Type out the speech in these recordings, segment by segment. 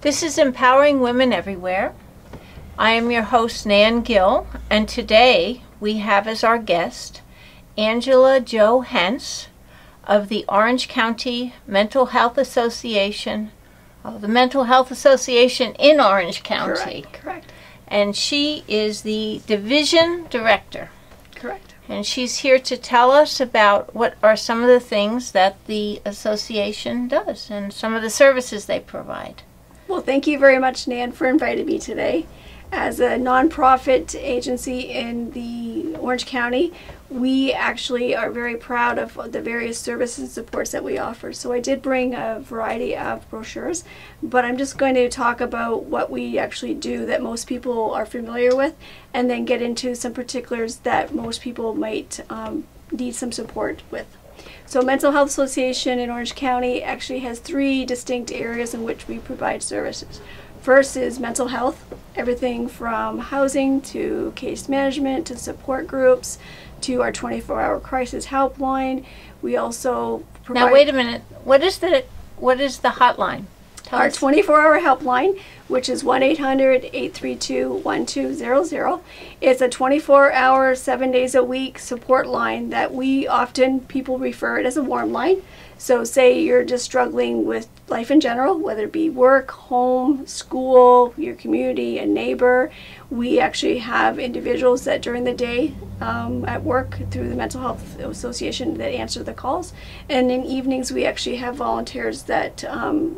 This is Empowering Women Everywhere. I am your host, Nan Gill, and today we have as our guest Angela JoHenze of the Orange County Mental Health Association, the Mental Health Association in Orange County. Correct. And she is the division director. Correct. And she's here to tell us about what are some of the things that the association does and some of the services they provide. Well, thank you very much, Nan, for inviting me today. As a nonprofit agency in the Orange County, we actually are very proud of the various services and supports that we offer. So I did bring a variety of brochures, but I'm just going to talk about what we actually do that most people are familiar with, and then get into some particulars that most people might need some support with. So Mental Health Association in Orange County actually has three distinct areas in which we provide services. First is mental health, everything from housing to case management to support groups to our 24-hour crisis helpline. We also provide... Now wait a minute, what is the hotline? Our 24-hour helpline, which is 1-800-832-1200. It's a 24-hour, 7 days a week support line that people refer it as a warm line. So say you're just struggling with life in general, whether it be work, home, school, your community, a neighbor. We actually have individuals that during the day at work through the Mental Health Association that answer the calls. And in evenings we actually have volunteers that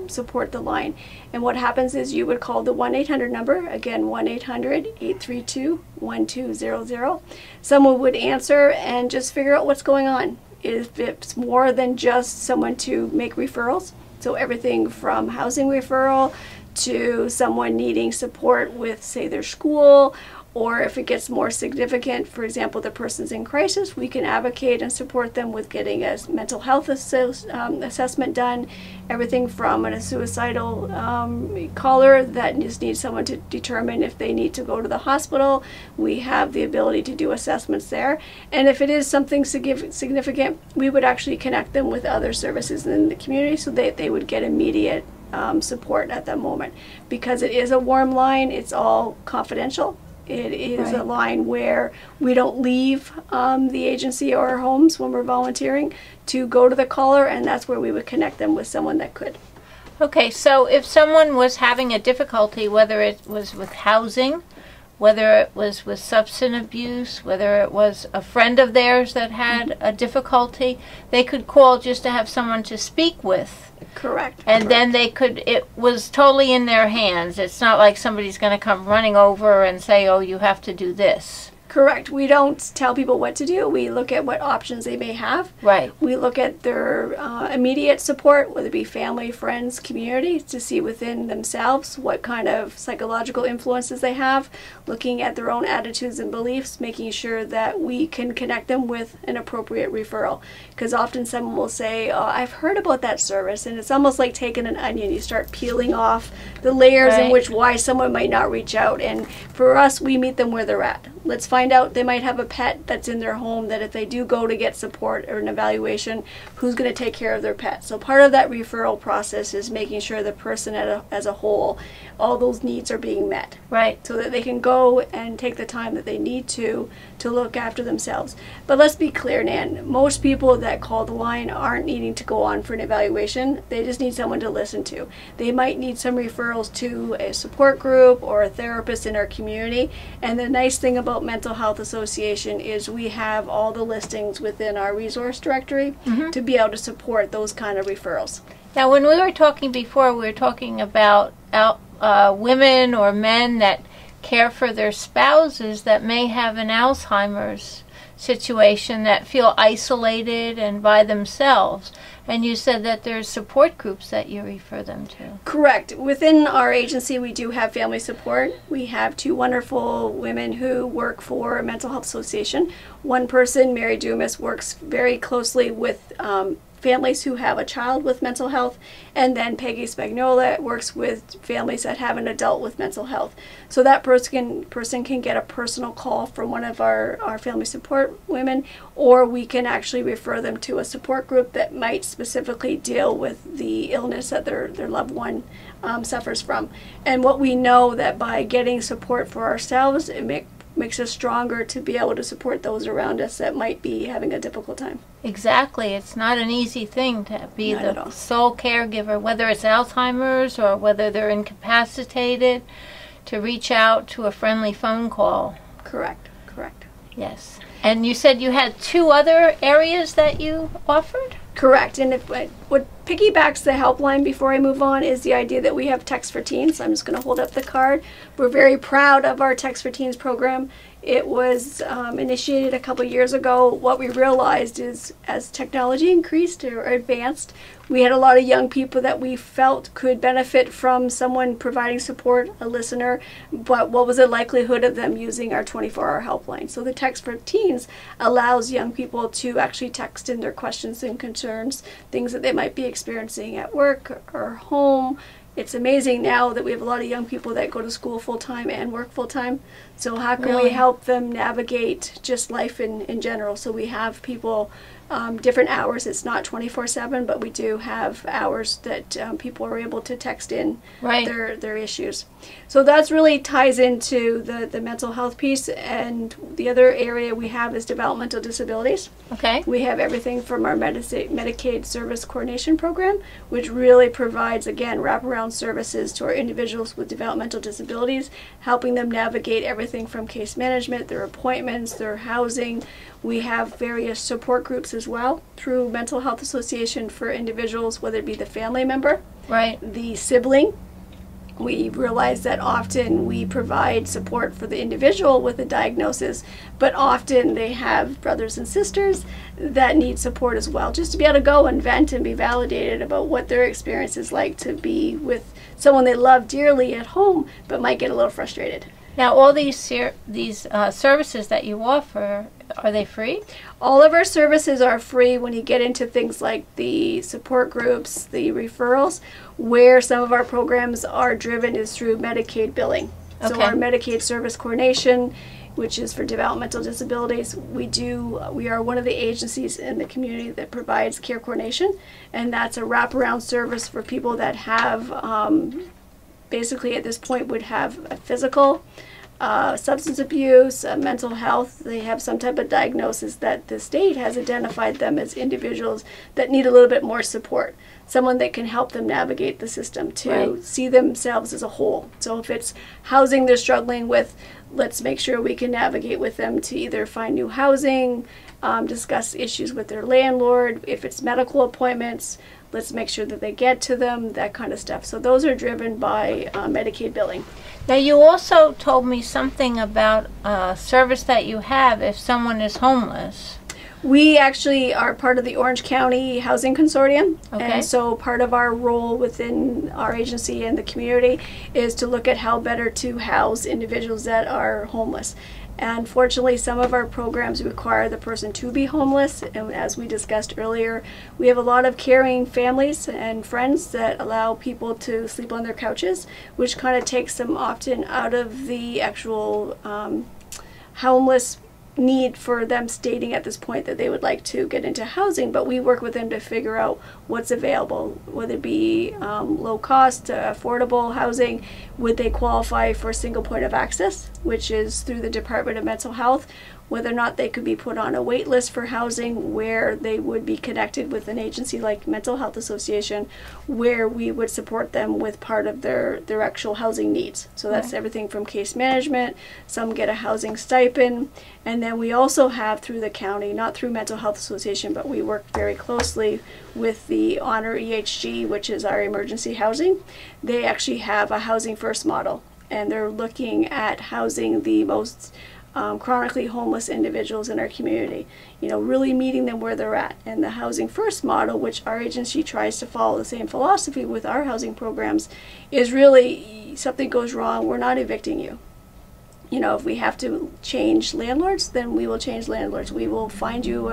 support the line. And what happens is you would call the 1-800 number, again 1-800-832-1200. Someone would answer and just figure out what's going on. If it's more than just someone to make referrals, so everything from housing referral to someone needing support with, say, their school, or if it gets more significant, for example, the person's in crisis, we can advocate and support them with getting a mental health assessment done, everything from a suicidal caller that just needs someone to determine if they need to go to the hospital. We have the ability to do assessments there. And if it is something significant, we would actually connect them with other services in the community so that they would get immediate support at that moment. Because it is a warm line, it's all confidential. It is a line where we don't leave the agency or our homes when we're volunteering to go to the caller, and that's where we would connect them with someone that could. Okay, so if someone was having a difficulty, whether it was with housing, whether it was with substance abuse, whether it was a friend of theirs that had a difficulty, they could call just to have someone to speak with. Correct. And then they could, it was totally in their hands. It's not like somebody's going to come running over and say, oh, you have to do this. Correct. We don't tell people what to do. We look at what options they may have. Right. We look at their immediate support, whether it be family, friends, community, to see within themselves what kind of psychological influences they have, looking at their own attitudes and beliefs, making sure that we can connect them with an appropriate referral. Because often someone will say, oh, I've heard about that service, and it's almost like taking an onion. You start peeling off the layers in which why someone might not reach out. And for us, we meet them where they're at. Let's find out, they might have a pet that's in their home that if they do go to get support or an evaluation, who's going to take care of their pet? So part of that referral process is making sure the person as a whole, all those needs are being met. Right. So that they can go and take the time that they need to look after themselves. But let's be clear, Nan, most people that call the line aren't needing to go on for an evaluation. They just need someone to listen to. They might need some referrals to a support group or a therapist in our community. And the nice thing about Mental Health Association is we have all the listings within our resource directory to be able to support those kind of referrals. Now, when we were talking before, we were talking about women or men that care for their spouses that may have an Alzheimer's situation, that feel isolated and by themselves. And you said that there's support groups that you refer them to. Correct. Within our agency, we do have family support. We have two wonderful women who work for a Mental Health Association. One person, Mary Dumas, works very closely with families who have a child with mental health, and then Peggy Spagnola works with families that have an adult with mental health. So that person can get a personal call from one of our family support women, or we can actually refer them to a support group that might specifically deal with the illness that their loved one suffers from. And what we know that by getting support for ourselves, it makes us stronger to be able to support those around us that might be having a difficult time. Exactly. It's not an easy thing to be Not at the all. sole caregiver, whether it's Alzheimer's or whether they're incapacitated, to reach out to a friendly phone call. Correct. Yes. And you said you had 2 other areas that you offered? Correct. And what piggybacks the helpline before I move on is the idea that we have Text for Teens. I'm just going to hold up the card. We're very proud of our Text for Teens program. It was initiated a couple years ago. What we realized is as technology increased or advanced, we had a lot of young people that we felt could benefit from someone providing support, a listener, but what was the likelihood of them using our 24-hour helpline? So the Text for Teens allows young people to actually text in their questions and concerns, things that they might be experiencing at work or home. It's amazing now that we have a lot of young people that go to school full-time and work full-time. So how can we help them navigate just life in general? So we have people, different hours. It's not 24/7, but we do have hours that people are able to text in their issues. So that's really ties into the mental health piece. And the other area we have is developmental disabilities. Okay. We have everything from our Medicaid Service Coordination Program, which really provides, again, wraparound services to our individuals with developmental disabilities, helping them navigate everything from case management, their appointments, their housing. We have various support groups as well through Mental Health Association for individuals, whether it be the family member, the sibling. We realize that often we provide support for the individual with a diagnosis, but often they have brothers and sisters that need support as well, just to be able to go and vent and be validated about what their experience is like to be with someone they love dearly at home, but might get a little frustrated. Now, all these services that you offer, are they free? All of our services are free when you get into things like the support groups, the referrals. Where some of our programs are driven is through Medicaid billing. Okay. So our Medicaid Service Coordination, which is for developmental disabilities, we are one of the agencies in the community that provides care coordination, and that's a wraparound service for people that have basically at this point would have a physical, substance abuse, mental health. They have some type of diagnosis that the state has identified them as individuals that need a little bit more support. Someone that can help them navigate the system to see themselves as a whole. So if it's housing they're struggling with, let's make sure we can navigate with them to either find new housing, discuss issues with their landlord. If it's medical appointments, let's make sure that they get to them, that kind of stuff. So those are driven by Medicaid billing. Now, you also told me something about a service that you have if someone is homeless. We actually are part of the Orange County Housing Consortium. Okay. And so part of our role within our agency and the community is to look at how better to house individuals that are homeless. And fortunately, some of our programs require the person to be homeless. And as we discussed earlier, we have a lot of caring families and friends that allow people to sleep on their couches, which kind of takes them often out of the actual homeless need for them stating at this point that they would like to get into housing, but we work with them to figure out what's available, whether it be low cost, affordable housing. Would they qualify for a single point of access, which is through the Department of Mental Health, whether or not they could be put on a wait list for housing where they would be connected with an agency like Mental Health Association, where we would support them with part of their actual housing needs. So that's everything from case management, some get a housing stipend, and then we also have through the county, not through Mental Health Association, but we work very closely with the Honor EHG, which is our emergency housing. They actually have a housing first model, and they're looking at housing the most chronically homeless individuals in our community, really meeting them where they're at. And the Housing First model, which our agency tries to follow the same philosophy with our housing programs, is really something goes wrong, we're not evicting you. You know, if we have to change landlords, then we will change landlords. We will find you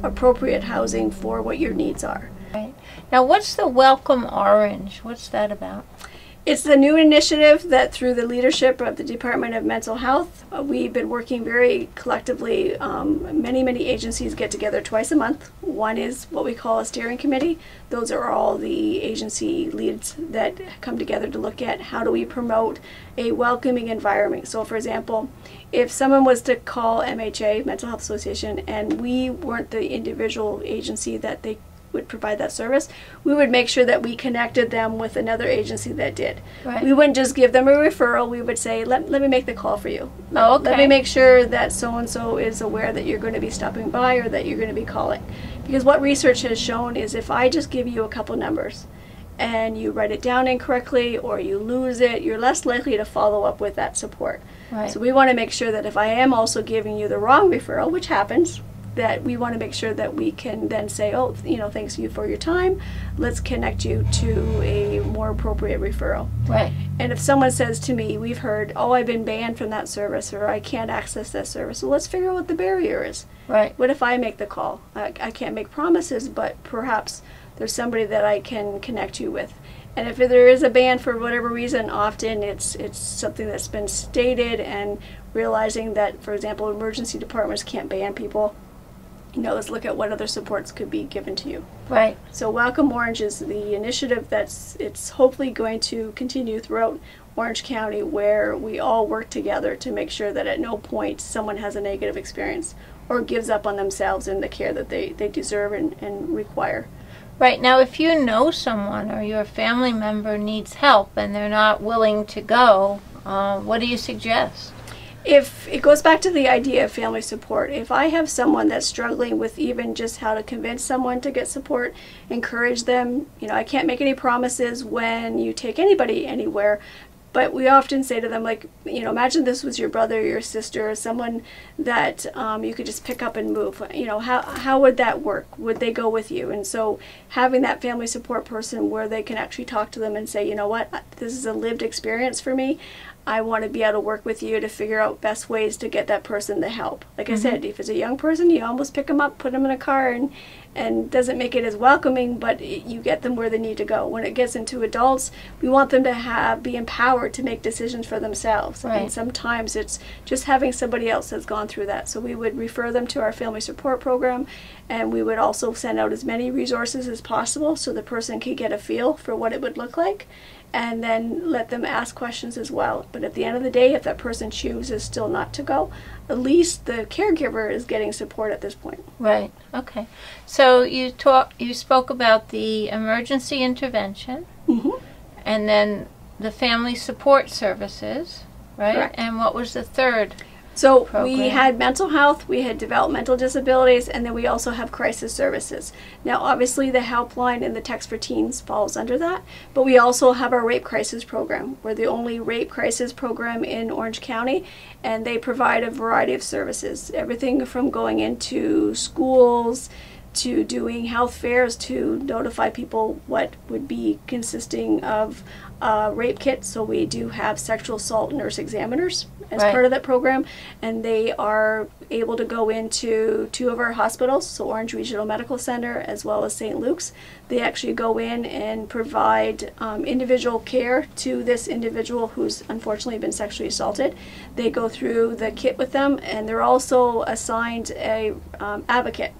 appropriate housing for what your needs are. Right. Now, what's the Welcome Orange? What's that about? It's the new initiative that, through the leadership of the Department of Mental Health, we've been working very collectively. Many agencies get together twice a month. One is what we call a steering committee. Those are all the agency leads that come together to look at how do we promote a welcoming environment. So, for example, if someone was to call MHA, Mental Health Association, and we weren't the individual agency that they would provide that service, we would make sure that we connected them with another agency that did. Right. We wouldn't just give them a referral. We would say, let me make the call for you. Oh, okay. Let me make sure that so-and-so is aware that you're going to be stopping by or that you're going to be calling. Because what research has shown is if I just give you a couple numbers and you write it down incorrectly or you lose it, you're less likely to follow up with that support. Right. So we want to make sure that if I am also giving you the wrong referral, which happens, that we want to make sure that we can then say, oh, you know, thanks you for your time. Let's connect you to a more appropriate referral. Right. And if someone says to me, we've heard, oh, I've been banned from that service or I can't access that service, well, let's figure out what the barrier is. Right. What if I make the call? I can't make promises, but perhaps there's somebody that I can connect you with. And if there is a ban for whatever reason, often it's something that's been stated, and realizing that, for example, emergency departments can't ban people. You know, let's look at what other supports could be given to you. Right. So Welcome Orange is the initiative it's hopefully going to continue throughout Orange County, where we all work together to make sure that at no point someone has a negative experience or gives up on themselves in the care that they deserve and require. Right. Now, if you know someone or your family member needs help and they're not willing to go, what do you suggest? If it goes back to the idea of family support, if I have someone that's struggling with even just how to convince someone to get support, encourage them. You know, I can't make any promises when you take anybody anywhere, but we often say to them, like, you know, imagine this was your brother or your sister or someone that you could just pick up and move. You know, how would that work? Would they go with you? And so having that family support person where they can actually talk to them and say, you know what, this is a lived experience for me. I want to be able to work with you to figure out best ways to get that person the help. Like I said, if it's a young person, you almost pick them up, put them in a car, and doesn't make it as welcoming, but you get them where they need to go. When it gets into adults, we want them to be empowered to make decisions for themselves. Right. And sometimes it's just having somebody else that's gone through that. So we would refer them to our family support program, and we would also send out as many resources as possible so the person could get a feel for what it would look like, and then let them ask questions as well. But at the end of the day, if that person chooses still not to go, at least the caregiver is getting support at this point. Right. Okay. So you spoke about the emergency intervention, and then the family support services, right? Correct. And what was the third? So program? We had mental health, we had developmental disabilities, and then we also have crisis services. Now, obviously, the helpline and the text for teens falls under that, but we also have our rape crisis program. We're the only rape crisis program in Orange County, and they provide a variety of services, everything from going into schools to doing health fairs to notify people what would be consisting of rape kits. So we do have sexual assault nurse examiners as Right. part of that program, and they are able to go into 2 of our hospitals, so Orange Regional Medical Center as well as St. Luke's. They actually go in and provide individual care to this individual who's unfortunately been sexually assaulted. They go through the kit with them, and they're also assigned a advocate.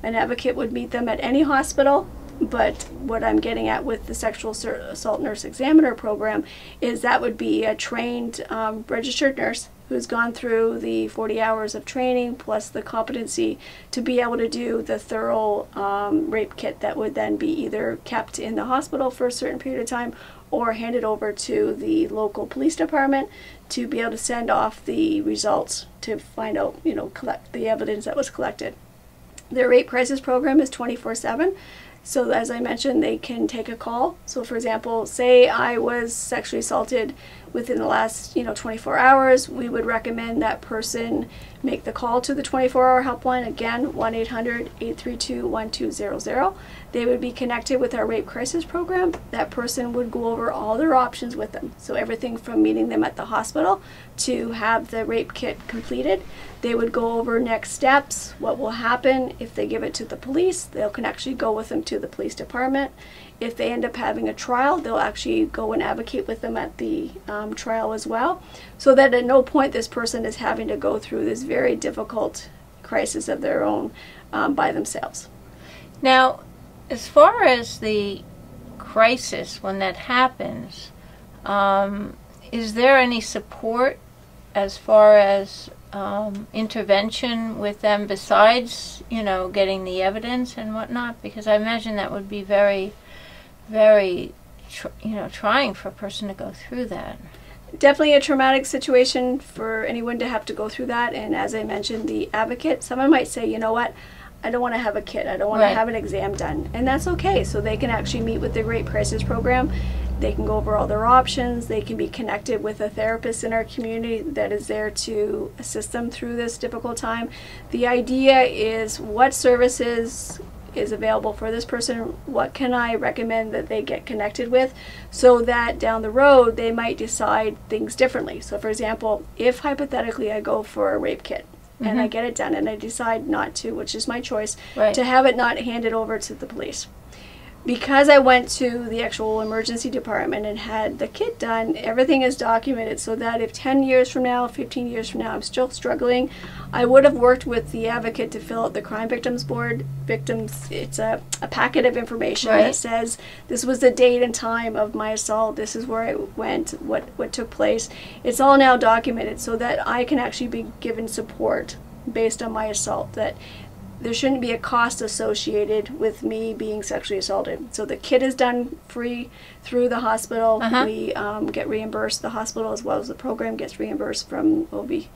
An advocate would meet them at any hospital, but what I'm getting at with the sexual assault nurse examiner program is that would be a trained registered nurse who's gone through the 40 hours of training plus the competency to be able to do the thorough rape kit that would then be either kept in the hospital for a certain period of time or handed over to the local police department to be able to send off the results to find out, you know, collect the evidence that was collected. Their rape crisis program is 24/7. So as I mentioned, they can take a call. So for example, say I was sexually assaulted within the last 24 hours, we would recommend that person make the call to the 24-hour helpline, again, 1-800-832-1200. They would be connected with our rape crisis program. That person would go over all their options with them. So everything from meeting them at the hospital to have the rape kit completed. They would go over next steps, what will happen if they give it to the police. They can actually go with them to the police department. If they end up having a trial, they'll actually go and advocate with them at the trial as well, so that at no point this person is having to go through this very difficult crisis of their own by themselves. Now, as far as the crisis, when that happens, is there any support as far as intervention with them besides, you know, getting the evidence and whatnot? Because I imagine that would be very, very, trying for a person to go through that. Definitely a traumatic situation for anyone to have to go through that. And as I mentioned, the advocate, someone might say, you know what, I don't want to have a kit, I don't want to have an exam done, and that's okay. So they can actually meet with the Rape Crisis Program. They can go over all their options. They can be connected with a therapist in our community that is there to assist them through this difficult time. The idea is, what services is available for this person? What can I recommend that they get connected with, so that down the road they might decide things differently? So for example, if hypothetically I go for a rape kit, and I get it done, and I decide not to, which is my choice, to have it not handed over to the police. Because I went to the actual emergency department and had the kit done, everything is documented, so that if 10 years from now, 15 years from now, I'm still struggling, I would have worked with the advocate to fill out the Crime Victims Board. It's a packet of information that says, this was the date and time of my assault, this is where I went, what took place. It's all now documented, so that I can actually be given support based on my assault, that there shouldn't be a cost associated with me being sexually assaulted. So the kit is done free through the hospital. We get reimbursed, the hospital as well as the program gets reimbursed from OBS.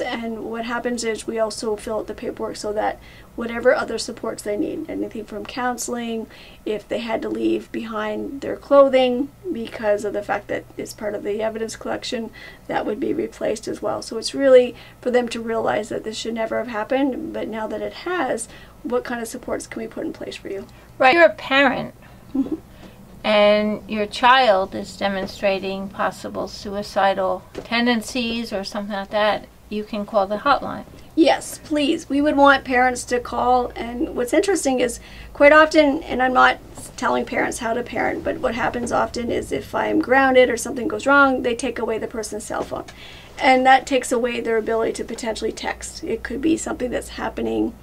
And what happens is we also fill out the paperwork so that whatever other supports they need, anything from counseling, if they had to leave behind their clothing because of the fact that it's part of the evidence collection, that would be replaced as well. So it's really for them to realize that this should never have happened, but now that it has, what kind of supports can we put in place for you? Right. You're a parent, and your child is demonstrating possible suicidal tendencies or something like that. You can call the hotline. Yes, please. We would want parents to call. And what's interesting is, quite often, and I'm not telling parents how to parent, but what happens often is, if I'm grounded or something goes wrong, they take away the person's cell phone. And that takes away their ability to potentially text. It could be something that's happening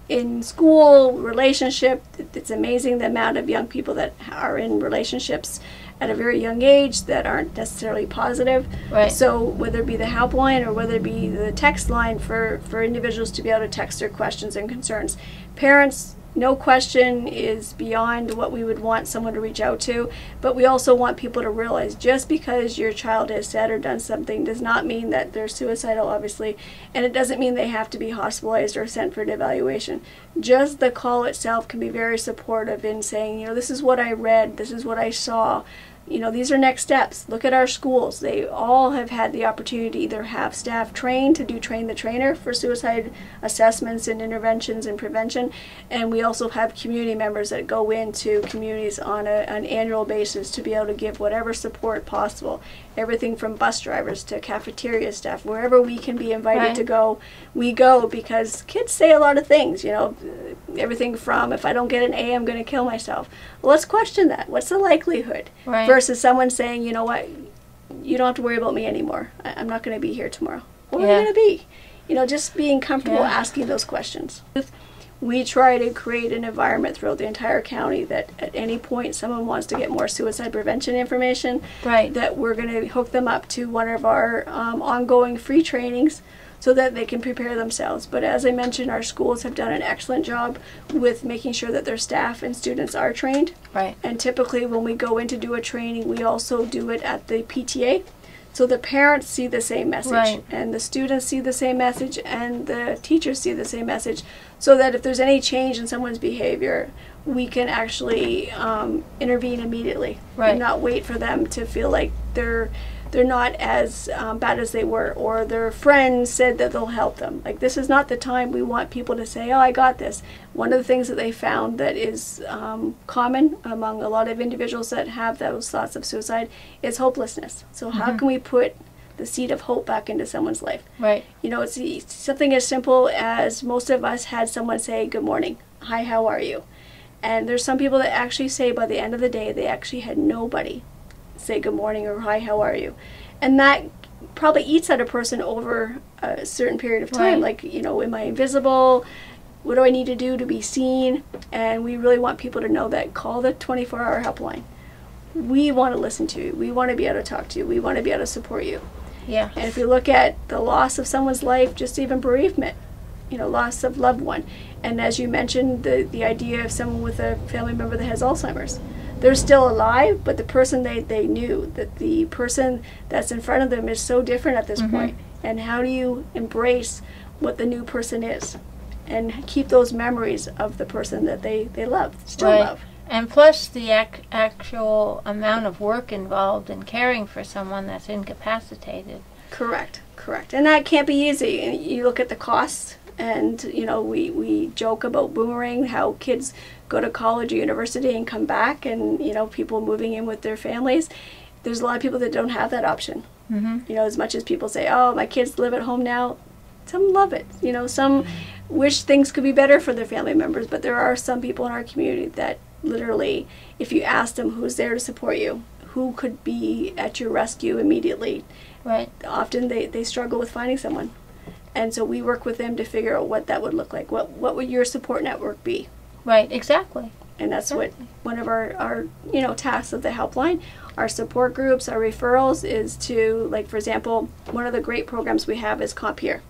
in school, relationship. It's amazing the amount of young people that are in relationships at a very young age that aren't necessarily positive. So whether it be the helpline or whether it be the text line for individuals to be able to text their questions and concerns. Parents, no question, is beyond what we would want someone to reach out to, but we also want people to realize, just because your child has said or done something does not mean that they're suicidal, obviously, and it doesn't mean they have to be hospitalized or sent for an evaluation. Just the call itself can be very supportive in saying, you know, this is what I read, this is what I saw, you know, these are next steps. Look at our schools. They all have had the opportunity to either have staff trained to do train the trainer for suicide assessments and interventions and prevention, and we also have community members that go into communities on an annual basis to be able to give whatever support possible. Everything from bus drivers to cafeteria staff, wherever we can be invited to go, we go, because kids say a lot of things, you know, everything from, if I don't get an A, I'm going to kill myself. Well, let's question that. What's the likelihood? Versus someone saying, you know what, you don't have to worry about me anymore. I'm not going to be here tomorrow. What are we going to be? You know, just being comfortable asking those questions. We try to create an environment throughout the entire county that at any point someone wants to get more suicide prevention information, that we're going to hook them up to one of our ongoing free trainings so that they can prepare themselves. But as I mentioned, our schools have done an excellent job with making sure that their staff and students are trained. And typically when we go in to do a training, we also do it at the PTA. So the parents see the same message, and the students see the same message, and the teachers see the same message, so that if there's any change in someone's behavior, we can actually intervene immediately and not wait for them to feel like they're not as bad as they were, or their friends said that they'll help them. Like, this is not the time. We want people to say, oh, I got this. One of the things that they found that is common among a lot of individuals that have those thoughts of suicide is hopelessness. So how can we put the seed of hope back into someone's life. Right. You know, it's something as simple as most of us had someone say, good morning, hi, how are you? And there's some people that actually say by the end of the day, they actually had nobody say good morning or hi, how are you? And that probably eats at a person over a certain period of time. Right. Like, you know, am I invisible? What do I need to do to be seen? And we really want people to know that. Call the 24-hour helpline. We want to listen to you. We want to be able to talk to you. We want to be able to support you. Yeah. And if you look at the loss of someone's life, just even bereavement, you know, loss of loved one. And as you mentioned, the idea of someone with a family member that has Alzheimer's. They're still alive, but the person they knew, that the person that's in front of them is so different at this point. And how do you embrace what the new person is? And keep those memories of the person that they love, still love. And plus the actual amount of work involved in caring for someone that's incapacitated. Correct. And that can't be easy. You look at the costs, and, you know, we joke about boomerang, how kids go to college or university and come back, and, you know, people moving in with their families. There's a lot of people that don't have that option. You know, as much as people say, oh, my kids live at home now, some love it. You know, some wish things could be better for their family members, but there are some people in our community that literally, if you ask them who's there to support you, who could be at your rescue immediately, often they struggle with finding someone. And so we work with them to figure out what that would look like. What would your support network be? Right, exactly. And that's what one of our you know, tasks of the helpline, our support groups, our referrals, is to, like, for example, one of the great programs we have is Comp Here.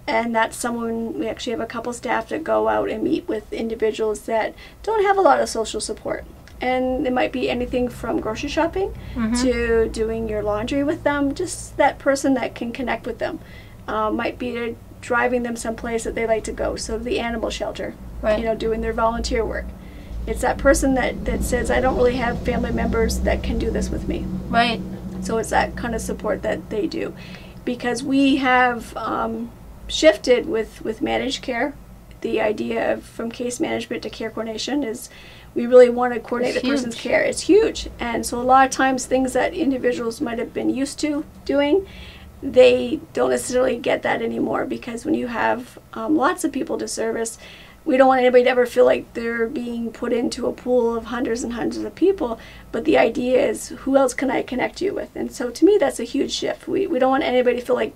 And that's someone, we actually have a couple staff that go out and meet with individuals that don't have a lot of social support. And it might be anything from grocery shopping to doing your laundry with them, just that person that can connect with them. Might be driving them someplace that they like to go, so the animal shelter, you know, doing their volunteer work. It's that person that says, I don't really have family members that can do this with me. Right. So it's that kind of support that they do. Because we have shifted with managed care. The idea of from case management to care coordination is we really want to coordinate the person's care. It's huge. And so a lot of times things that individuals might have been used to doing, they don't necessarily get that anymore, because when you have lots of people to service, we don't want anybody to ever feel like they're being put into a pool of hundreds and hundreds of people. But the idea is, who else can I connect you with? And so to me, that's a huge shift. We don't want anybody to feel like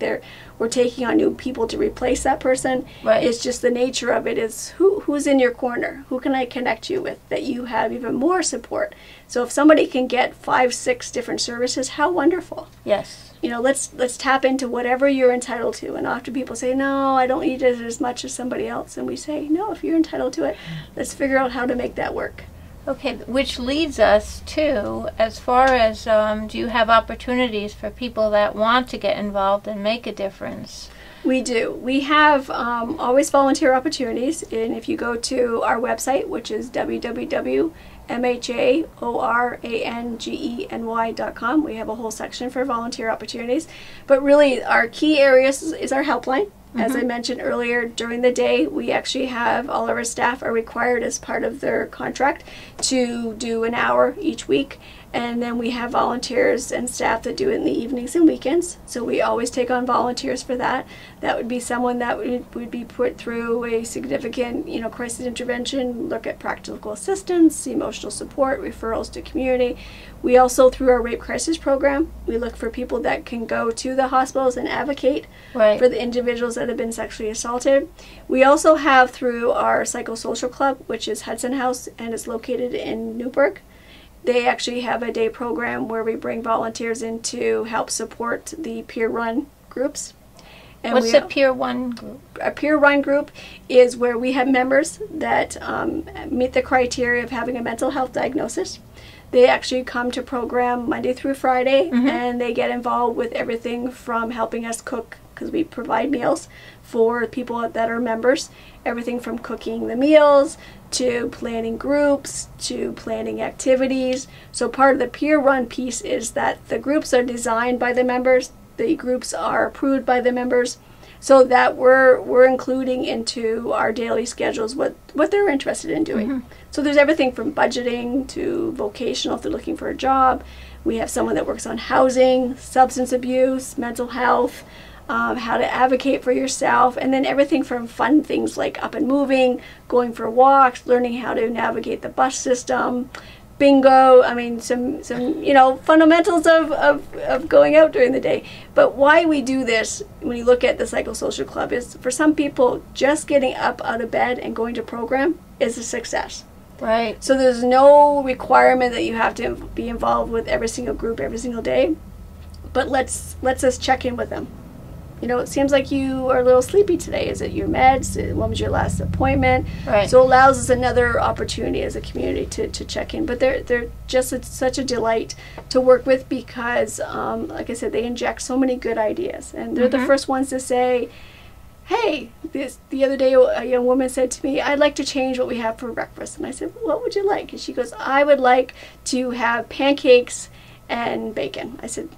we're taking on new people to replace that person. It's just the nature of it is who's in your corner? Who can I connect you with that you have even more support? So if somebody can get 5, 6 different services, how wonderful. Yes. You know, let's tap into whatever you're entitled to. And often people say, no, I don't need it as much as somebody else. And we say, no, if you're entitled to it, let's figure out how to make that work. Okay, which leads us to, as far as, do you have opportunities for people that want to get involved and make a difference? We do. We have always volunteer opportunities. And if you go to our website, which is www.mhaorangeny.com, we have a whole section for volunteer opportunities. But really, our key areas is our helpline. As I mentioned earlier, during the day, we actually have all of our staff are required as part of their contract to do an hour each week. And then we have volunteers and staff that do it in the evenings and weekends. So we always take on volunteers for that. That would be someone that would be put through a significant, you know, crisis intervention, look at practical assistance, emotional support, referrals to community. We also, through our rape crisis program, we look for people that can go to the hospitals and advocate for the individuals that have been sexually assaulted. We also have, through our psychosocial club, which is Hudson House and is located in Newburgh, they actually have a day program where we bring volunteers in to help support the peer-run groups. And what's a peer-run group? A peer-run group is where we have members that meet the criteria of having a mental health diagnosis. They actually come to program Monday through Friday, and they get involved with everything from helping us cook, because we provide meals for people that are members, everything from cooking the meals to planning groups to planning activities. So part of the peer run piece is that the groups are designed by the members, the groups are approved by the members, so that we're including into our daily schedules what they're interested in doing. So there's everything from budgeting to vocational if they're looking for a job. We have someone that works on housing, substance abuse, mental health, how to advocate for yourself, and then everything from fun things like up and moving, going for walks, learning how to navigate the bus system, bingo. I mean, some fundamentals of going out during the day. But why we do this, when you look at the Psychosocial Club, is for some people, just getting up out of bed and going to program is a success. Right. So there's no requirement that you have to be involved with every single group every single day. But let's us check in with them. It seems like you are a little sleepy today. Is it your meds? When was your last appointment? Right. So it allows us another opportunity as a community to check in. But they're just such a delight to work with because, like I said, they inject so many good ideas. And they're the first ones to say, hey, the other day a young woman said to me, I'd like to change what we have for breakfast. And I said, what would you like? And she goes, I would like to have pancakes and bacon. I said,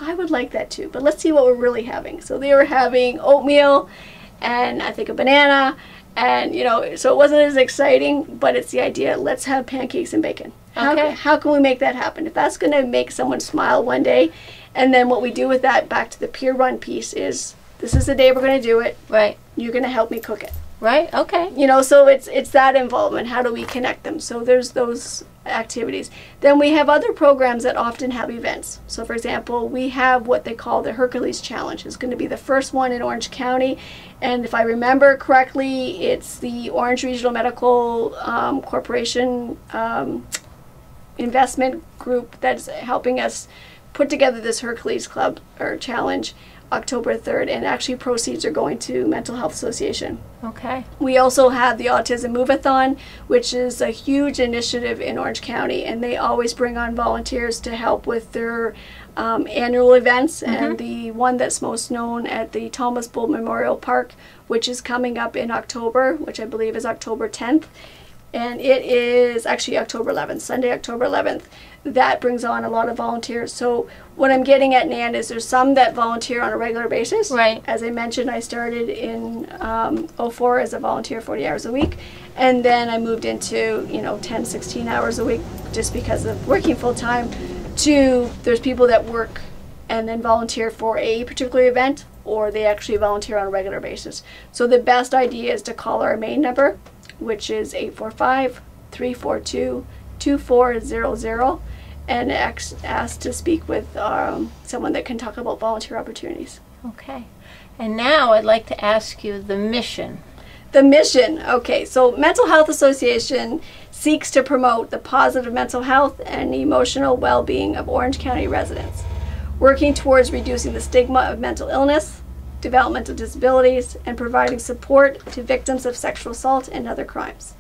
I would like that too, but let's see what we're really having. So they were having oatmeal and I think a banana, and so it wasn't as exciting, but it's the idea, let's have pancakes and bacon. Okay. How can we make that happen? If that's going to make someone smile one day, and then what we do with that, back to the peer run piece, is this is the day we're going to do it. Right. You're going to help me cook it. Right. Okay. So it's that involvement. How do we connect them? So there's those activities. Then we have other programs that often have events. So for example, we have what they call the Hercules Challenge. It's going to be the first one in Orange County, and if I remember correctly, it's the Orange Regional Medical Corporation investment group that's helping us put together this Hercules Club or Challenge October 3rd, and actually proceeds are going to Mental Health Association. Okay. We also have the Autism Move-a-thon, which is a huge initiative in Orange County, and they always bring on volunteers to help with their annual events, and the one that's most known at the Thomas Bull Memorial Park, which is coming up in October, which I believe is October 10th. And it is actually October 11th, Sunday, October 11th. That brings on a lot of volunteers. So what I'm getting at, Nan, is there's some that volunteer on a regular basis. Right. As I mentioned, I started in '04 as a volunteer, 40 hours a week. And then I moved into, 10, 16 hours a week just because of working full time. There's people that work and then volunteer for a particular event, or they actually volunteer on a regular basis. So the best idea is to call our main number, which is 845-342-2400, and ask to speak with someone that can talk about volunteer opportunities. Okay. And now I'd like to ask you the mission. The mission, okay, so Mental Health Association seeks to promote the positive mental health and emotional well-being of Orange County residents, working towards reducing the stigma of mental illness, developmental disabilities, and providing support to victims of sexual assault and other crimes.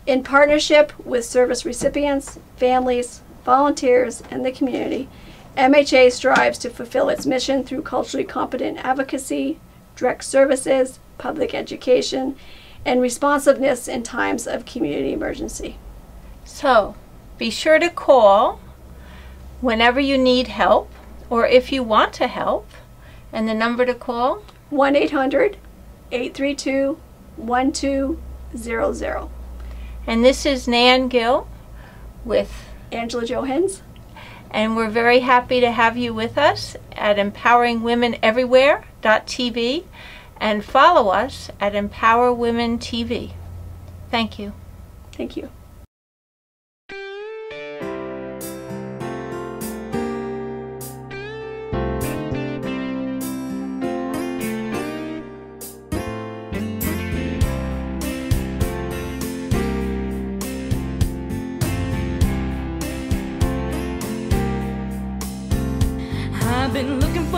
In partnership with service recipients, families, volunteers, and the community, MHA strives to fulfill its mission through culturally competent advocacy, direct services, public education, and responsiveness in times of community emergency. So, be sure to call whenever you need help, or if you want to help. And the number to call? 1-800-832-1200. And this is Nan Gill with Angela JoHenze. And we're very happy to have you with us at empoweringwomeneverywhere.tv, and follow us at Empower Women TV. Thank you. Thank you. I've been looking for